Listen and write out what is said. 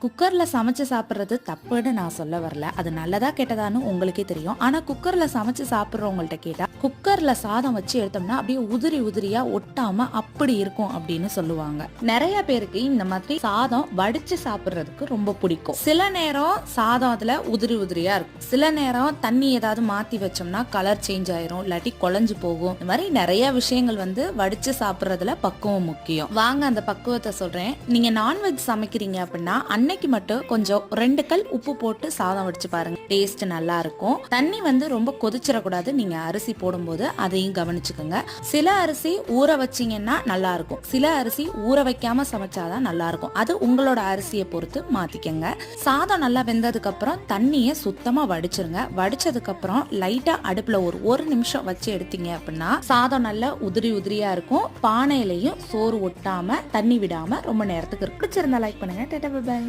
குக்கர்ல சமைச்சு சாப்பிடுறது தப்புன்னு நான் சொல்ல வரல. அது நல்லதா கெட்டதான்னு உங்களுக்கே தெரியும். ஆனா குக்கர்ல சமைச்சு சாப்பிடுறவங்கள்ட்ட கேட்டா குக்கர்ல சாதம் வச்சு எடுத்தோம்னா அப்படியே உதிரி உதிரியா ஒட்டாம அப்படி இருக்கும் அப்படின்னு சொல்லுவாங்க. நிறைய பேருக்கு இந்த மாதிரி சாதம் வடிச்சு சாப்பிடுறதுக்கு ரொம்ப பிடிக்கும். சில நேரம் சாதம் அதுல உதிரி உதிரியா இருக்கும். சில நேரம் தண்ணி ஏதாவது மாத்தி வச்சோம்னா கலர் சேஞ்ச் ஆயிரும், இல்லாட்டி குழஞ்சு போகும். இந்த மாதிரி நிறைய விஷயங்கள் வடிச்சு சாப்பிடுறதுல பக்குவம் முக்கியம். வாங்க அந்த பக்குவத்தை சொல்றேன். நீங்க நான்வெஜ் சமைக்கிறீங்க அப்படின்னா அன்னைக்கு மட்டும் கொஞ்சம் 2 கல் உப்பு போட்டு சாதம் வடிச்சு பாருங்க, டேஸ்ட் நல்லா இருக்கும். தண்ணி ரொம்ப கொதிச்சிடக்கூடாது. நீங்க அரிசி போடும்போது அதையும் கவனிச்சுக்கோங்க. சில அரிசி ஊற வச்சீங்கன்னா நல்லா இருக்கும், சில அரிசி ஊற வைக்காம சமைச்சாதான் நல்லா இருக்கும். அது உங்களோட அரிசியை பொறுத்து மாத்திக்கங்க. சாதம் நல்லா வெந்ததுக்கு அப்புறம் தண்ணியை சுத்தமா வடிச்சிருங்க. வடிச்சதுக்கு அப்புறம் லைட்டா அடுப்புல ஒரு நிமிஷம் வச்சு எடுத்தீங்க அப்படின்னா சாதம் நல்லா உதிரி உதிரியா இருக்கும். பானையிலையும் சோறு ஒட்டாம தண்ணி விடாம ரொம்ப நேரத்துக்கு இருக்கு. பிடிச்சிருந்தா லைக் பண்ணுங்க. Tata bye by.